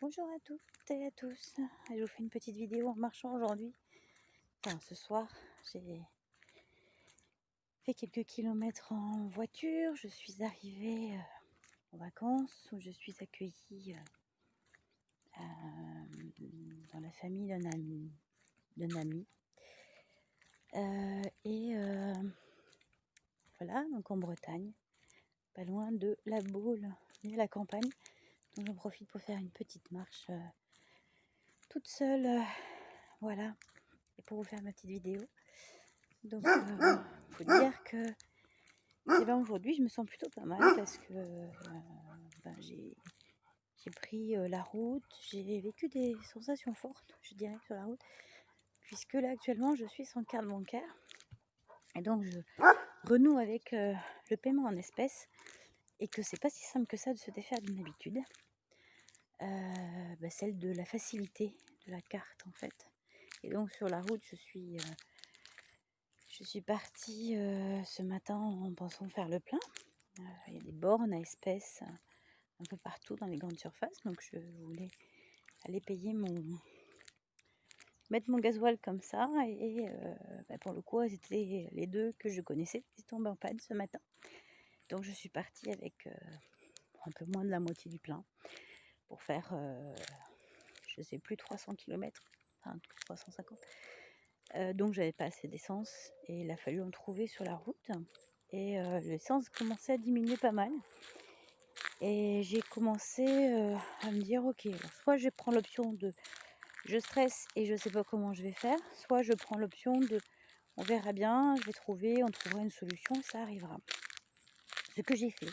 Bonjour à toutes et à tous. Je vous fais une petite vidéo en marchant aujourd'hui. Enfin, ce soir, j'ai fait quelques kilomètres en voiture. Je suis arrivée en vacances où je suis accueillie dans la famille d'un ami. Voilà, donc en Bretagne, pas loin de La Baule, et la campagne. Donc j'en profite pour faire une petite marche toute seule. Voilà, et pour vous faire ma petite vidéo. Donc, faut dire que aujourd'hui, je me sens plutôt pas mal parce que j'ai pris la route, j'ai vécu des sensations fortes, je dirais, sur la route, puisque là, actuellement, je suis sans carte bancaire. Et donc, je renoue avec le paiement en espèces et que c'est pas si simple que ça de se défaire d'une habitude. Celle de la facilité de la carte, en fait. Et donc, sur la route, je suis partie ce matin en pensant faire le plein. Il y a des bornes à espèces un peu partout dans les grandes surfaces, donc je voulais aller mettre mon gasoil comme ça, et pour le coup, c'était les deux que je connaissais qui tombent en panne ce matin. Donc je suis partie avec un peu moins de la moitié du plein pour faire, je sais plus, 300 km, enfin 350. Donc j'avais pas assez d'essence et il a fallu en trouver sur la route. Et l'essence commençait à diminuer pas mal. Et j'ai commencé à me dire, ok, alors soit je prends l'option de je stresse et je sais pas comment je vais faire, soit je prends l'option de on verra bien, je vais trouver, on trouvera une solution, ça arrivera. Ce que j'ai fait.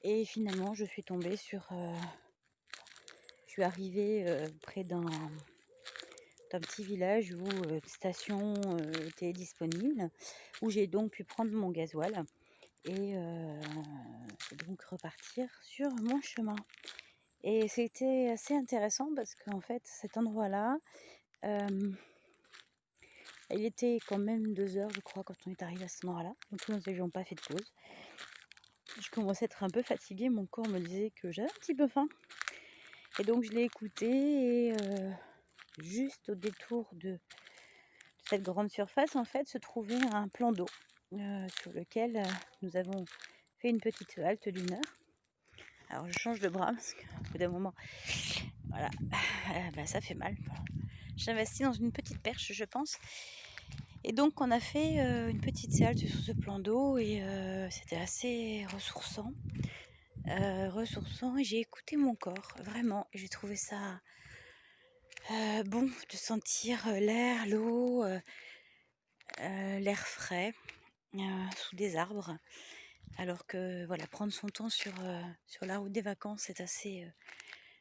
Et finalement, je suis tombée sur... je suis arrivée près d'un petit village où une station était disponible, où j'ai donc pu prendre mon gasoil et donc repartir sur mon chemin. Et c'était assez intéressant parce qu'en fait, cet endroit-là, il était quand même 2 heures, je crois, quand on est arrivé à cet endroit-là. Donc nous n'avions pas fait de pause. Je commençais à être un peu fatiguée, mon corps me disait que j'avais un petit peu faim. Et donc je l'ai écouté et juste au détour de cette grande surface, en fait, se trouvait un plan d'eau sur lequel nous avons fait une petite halte d'1 heure. Alors je change de bras parce qu'au bout d'un moment, voilà, ça fait mal. J'investis dans une petite perche, je pense. Et donc on a fait une petite halte sur ce plan d'eau et c'était assez ressourçant. Et j'ai écouté mon corps, vraiment. J'ai trouvé ça bon de sentir l'air, l'eau, l'air frais sous des arbres. Alors que voilà, prendre son temps sur la route des vacances, c'est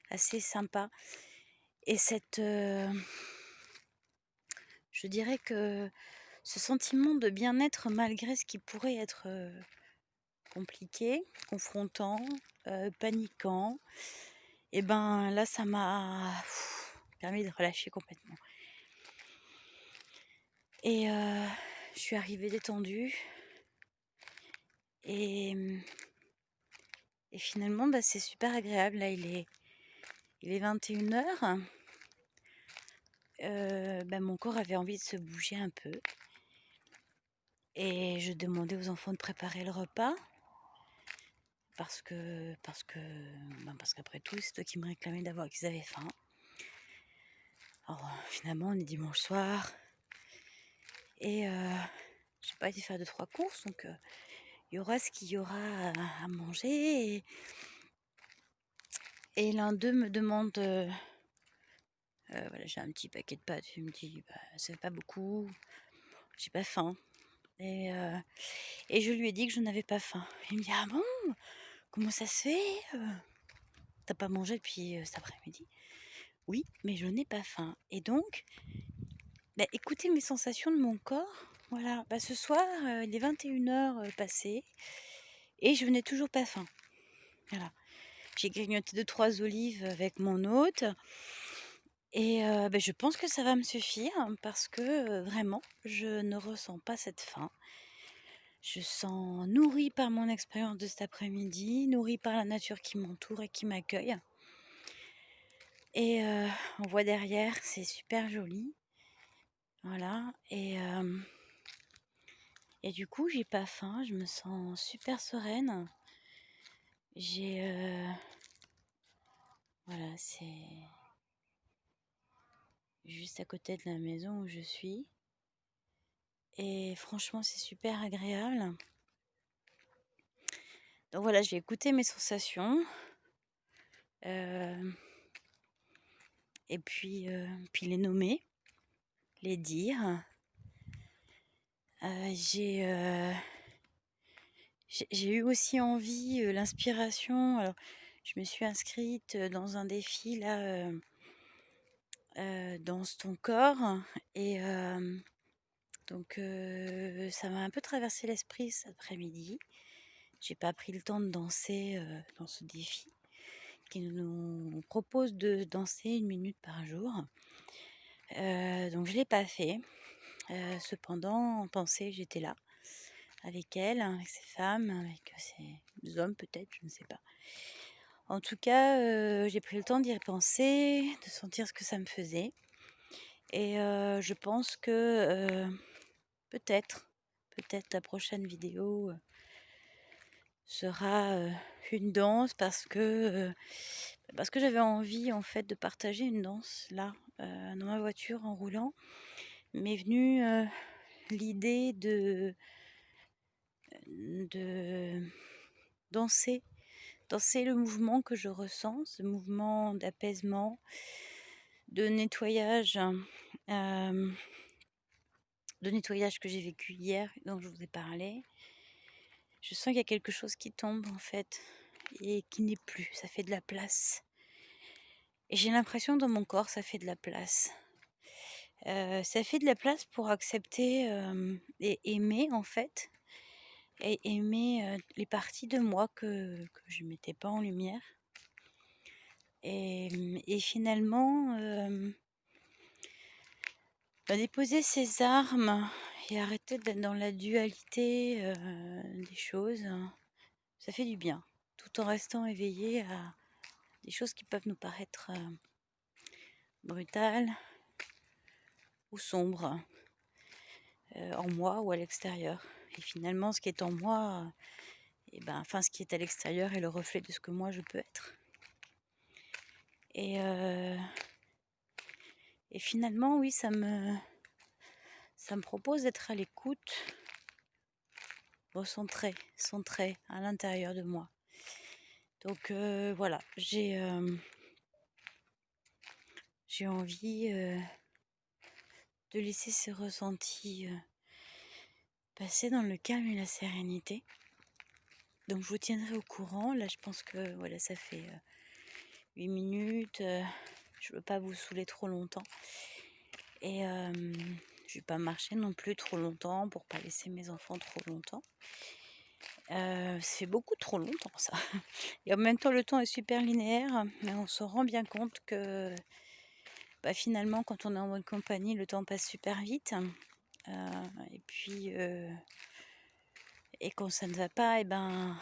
assez sympa. Et je dirais que ce sentiment de bien-être, malgré ce qui pourrait être compliqué, confrontant, paniquant, et ben là, ça m'a permis de relâcher complètement. Et je suis arrivée détendue. Et finalement, c'est super agréable. Là, il est 21h. Mon corps avait envie de se bouger un peu. Et je demandais aux enfants de préparer le repas. Parce qu'après tout, c'est eux qui me réclamaient qu'ils avaient faim. Alors finalement, on est dimanche soir. Et j'ai pas été faire 2-3 courses. Donc il y aura ce qu'il y aura à manger. Et l'un d'eux me demande... voilà, j'ai un petit paquet de pâtes. Il me dit, ça fait pas beaucoup. J'ai pas faim. Et je lui ai dit que je n'avais pas faim. Il me dit, ah bon, comment ça se fait t'as pas mangé depuis cet après-midi? Oui, mais je n'ai pas faim. Et donc, écoutez mes sensations de mon corps. Voilà, ce soir, il est 21h passées et je n'ai toujours pas faim. Voilà. J'ai grignoté 2-3 olives avec mon hôte. Et je pense que ça va me suffire parce que vraiment, je ne ressens pas cette faim. Je sens nourrie par mon expérience de cet après-midi, nourrie par la nature qui m'entoure et qui m'accueille. Et on voit derrière, c'est super joli. Voilà. Et du coup, j'ai pas faim, je me sens super sereine. J'ai voilà, c'est juste à côté de la maison où je suis. Et franchement, c'est super agréable. Donc voilà, je vais écouter mes sensations. Et puis les nommer, les dire. J'ai eu aussi envie, l'inspiration. Alors, je me suis inscrite dans un défi là, Danse ton corps. Et donc, ça m'a un peu traversé l'esprit cet après-midi. J'ai pas pris le temps de danser dans ce défi qui nous propose de danser 1 minute par jour. Donc je l'ai pas fait. Cependant, en pensée, j'étais là avec elle, avec ces femmes, avec ces hommes peut-être, je ne sais pas. En tout cas, j'ai pris le temps d'y repenser, de sentir ce que ça me faisait. Et je pense que peut-être la prochaine vidéo sera une danse parce que j'avais envie en fait de partager une danse là dans ma voiture en roulant. M'est venue l'idée de danser le mouvement que je ressens, ce mouvement d'apaisement, de nettoyage, que j'ai vécu hier, dont je vous ai parlé. Je sens qu'il y a quelque chose qui tombe en fait et qui n'est plus, ça fait de la place. Et j'ai l'impression dans mon corps, ça fait de la place. Ça fait de la place pour accepter et aimer en fait, et aimer les parties de moi que je ne mettais pas en lumière. Et finalement, déposer ses armes et arrêter d'être dans la dualité des choses, ça fait du bien, tout en restant éveillé à des choses qui peuvent nous paraître brutales ou sombres, en moi ou à l'extérieur. Et finalement, ce qui est en moi, ce qui est à l'extérieur est le reflet de ce que moi je peux être. Et finalement, oui, ça me propose d'être à l'écoute, recentré, centré à l'intérieur de moi. Donc voilà, j'ai envie de laisser ces ressentis passer dans le calme et la sérénité. Donc je vous tiendrai au courant. Là, je pense que voilà, ça fait 8 minutes. Je ne veux pas vous saouler trop longtemps. Et je vais pas marcher non plus trop longtemps pour pas laisser mes enfants trop longtemps. Ça fait beaucoup trop longtemps ça. Et en même temps, le temps est super linéaire, mais on se rend bien compte que finalement, quand on est en bonne compagnie, le temps passe super vite. Et puis, quand ça ne va pas, on a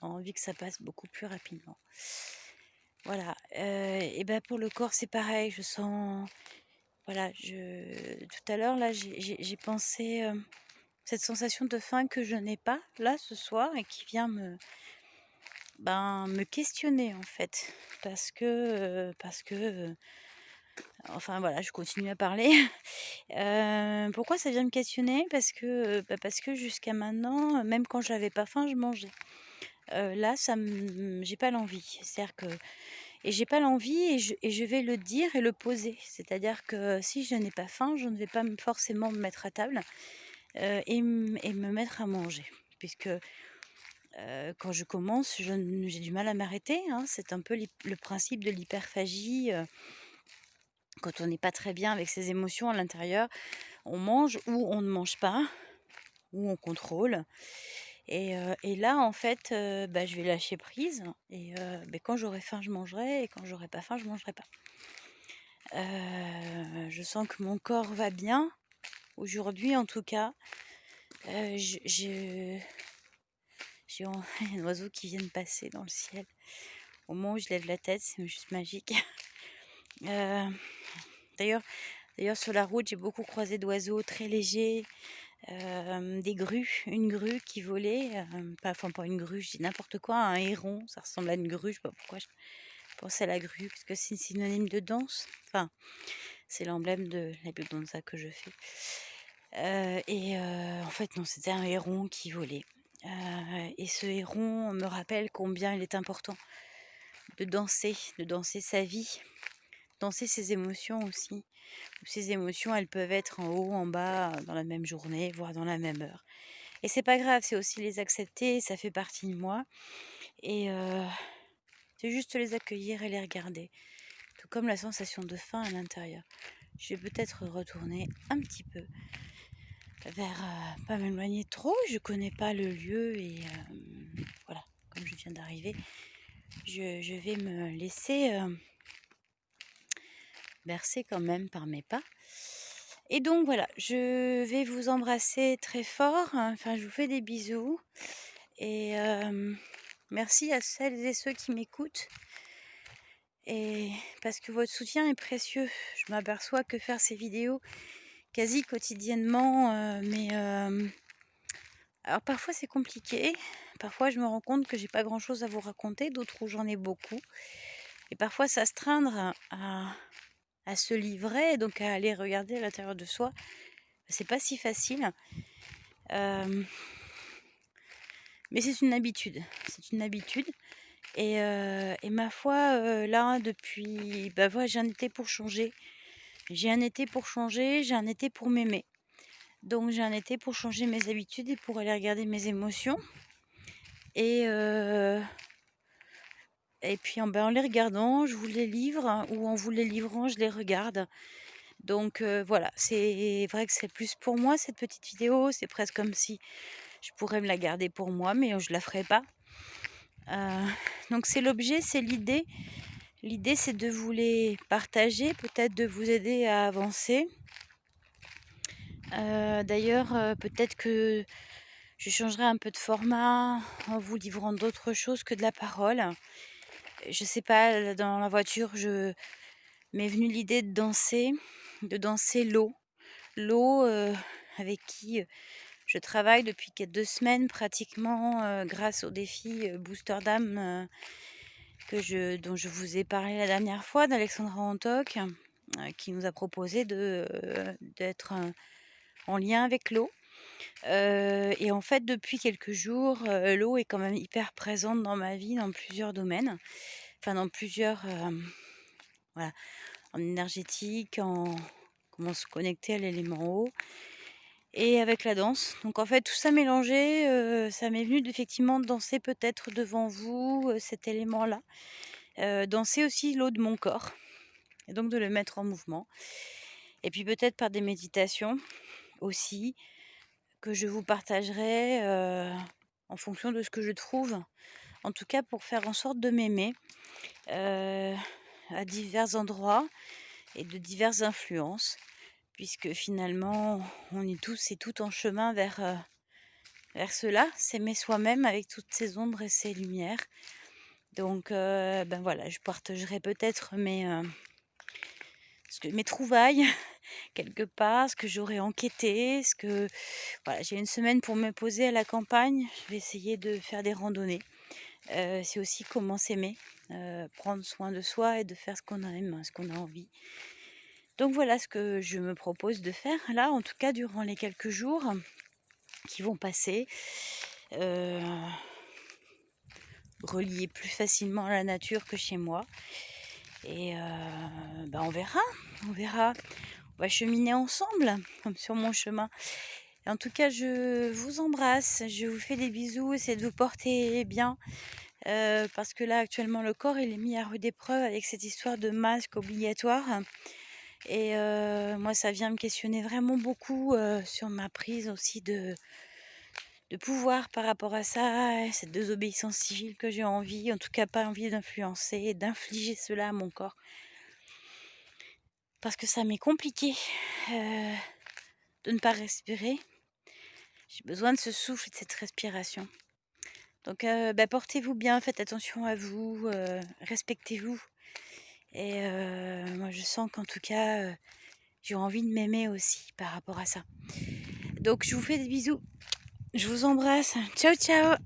envie que ça passe beaucoup plus rapidement. Voilà. Pour le corps, c'est pareil. Je sens... Voilà, tout à l'heure, là, j'ai pensé cette sensation de faim que je n'ai pas, là, ce soir, et qui vient me questionner, en fait. Parce que... enfin, voilà, je continue à parler. Pourquoi ça vient me questionner? Parce que jusqu'à maintenant, même quand j'avais pas faim, je mangeais. Là, j'ai pas l'envie. C'est-à-dire que... Et j'ai pas l'envie et je vais le dire et le poser. C'est-à-dire que si je n'ai pas faim, je ne vais pas forcément me mettre à table et me mettre à manger. Puisque quand je commence, j'ai du mal à m'arrêter, hein. C'est un peu le principe de l'hyperphagie. Quand on n'est pas très bien avec ses émotions à l'intérieur, on mange ou on ne mange pas, ou on contrôle. Et là, en fait, je vais lâcher prise. Et quand j'aurai faim, je mangerai. Et quand j'aurai pas faim, je mangerai pas. Je sens que mon corps va bien. Aujourd'hui, en tout cas, j'ai un oiseau qui vient de passer dans le ciel. Au moment où je lève la tête, c'est juste magique. Heu, d'ailleurs d'ailleurs sur la route, j'ai beaucoup croisé d'oiseaux très légers, des grues, une grue qui volait, pas une grue, je dis n'importe quoi, un héron, ça ressemble à une grue, je sais pas pourquoi je pensais à la grue, parce que c'est synonyme de danse. Enfin, c'est l'emblème de la biodanza que je fais. En fait non, c'était un héron qui volait. Et ce héron me rappelle combien il est important de danser sa vie, danser ses émotions aussi. Ces émotions, elles peuvent être en haut, en bas, dans la même journée, voire dans la même heure. Et c'est pas grave, c'est aussi les accepter, ça fait partie de moi. Et c'est juste les accueillir et les regarder. Tout comme la sensation de faim à l'intérieur. Je vais peut-être retourner un petit peu vers, pas m'éloigner trop, je connais pas le lieu et voilà, comme je viens d'arriver, je vais me laisser bercer quand même par mes pas. Et donc voilà, je vais vous embrasser très fort, enfin je vous fais des bisous et merci à celles et ceux qui m'écoutent et parce que votre soutien est précieux. Je m'aperçois que faire ces vidéos quasi quotidiennement, alors parfois c'est compliqué, parfois je me rends compte que j'ai pas grand-chose à vous raconter, d'autres où j'en ai beaucoup et parfois s'astreindre à se livrer, donc à aller regarder à l'intérieur de soi, c'est pas si facile. Mais c'est une habitude et ma foi, là depuis voilà, j'ai un été pour changer. J'ai un été pour changer, j'ai un été pour m'aimer. Donc j'ai un été pour changer mes habitudes et pour aller regarder mes émotions et puis en les regardant, je vous les livre ou en vous les livrant, je les regarde. Donc voilà, c'est vrai que c'est plus pour moi cette petite vidéo, c'est presque comme si je pourrais me la garder pour moi mais je la ferai pas. Donc c'est l'objet, c'est l'idée. L'idée, c'est de vous les partager, peut-être de vous aider à avancer. D'ailleurs, peut-être que je changerai un peu de format en vous livrant d'autres choses que de la parole. Je sais pas, dans la voiture, m'est venue l'idée de danser l'eau. L'eau, avec qui je travaille depuis 2 semaines pratiquement, grâce au défi Booster d'âme dont je vous ai parlé la dernière fois, d'Alexandra Antoc, qui nous a proposé d'être en lien avec l'eau. Et en fait, depuis quelques jours, l'eau est quand même hyper présente dans ma vie, dans plusieurs domaines. Enfin, dans plusieurs, voilà, en énergétique, en comment se connecter à l'élément eau et avec la danse. Donc en fait, tout ça mélangé, ça m'est venu effectivement de danser peut-être devant vous, cet élément-là. Danser aussi l'eau de mon corps et donc de le mettre en mouvement. Et puis peut-être par des méditations aussi, que je vous partagerai, en fonction de ce que je trouve. En tout cas pour faire en sorte de m'aimer, à divers endroits et de diverses influences. Puisque finalement, on est tous et toutes en chemin vers cela, s'aimer soi-même avec toutes ses ombres et ses lumières. Donc voilà, je partagerai peut-être mes trouvailles quelque part, ce que j'aurais enquêté, voilà, j'ai une semaine pour me poser à la campagne, je vais essayer de faire des randonnées. C'est aussi comment s'aimer, prendre soin de soi et de faire ce qu'on aime, ce qu'on a envie. Donc voilà ce que je me propose de faire là, en tout cas durant les quelques jours qui vont passer. Relié plus facilement à la nature que chez moi. Et on verra, on verra. On va cheminer ensemble, comme sur mon chemin. Et en tout cas, je vous embrasse, je vous fais des bisous, essayez de vous porter bien. Parce que là, actuellement, le corps, il est mis à rude épreuve avec cette histoire de masque obligatoire. Et moi, ça vient me questionner vraiment beaucoup sur ma prise aussi de pouvoir par rapport à ça, cette désobéissance civile que j'ai envie, en tout cas pas envie d'influencer, d'infliger cela à mon corps. Parce que ça m'est compliqué de ne pas respirer. J'ai besoin de ce souffle et de cette respiration. Donc portez-vous bien, faites attention à vous, respectez-vous. Et moi je sens qu'en tout cas, j'ai envie de m'aimer aussi par rapport à ça. Donc je vous fais des bisous, je vous embrasse, ciao ciao!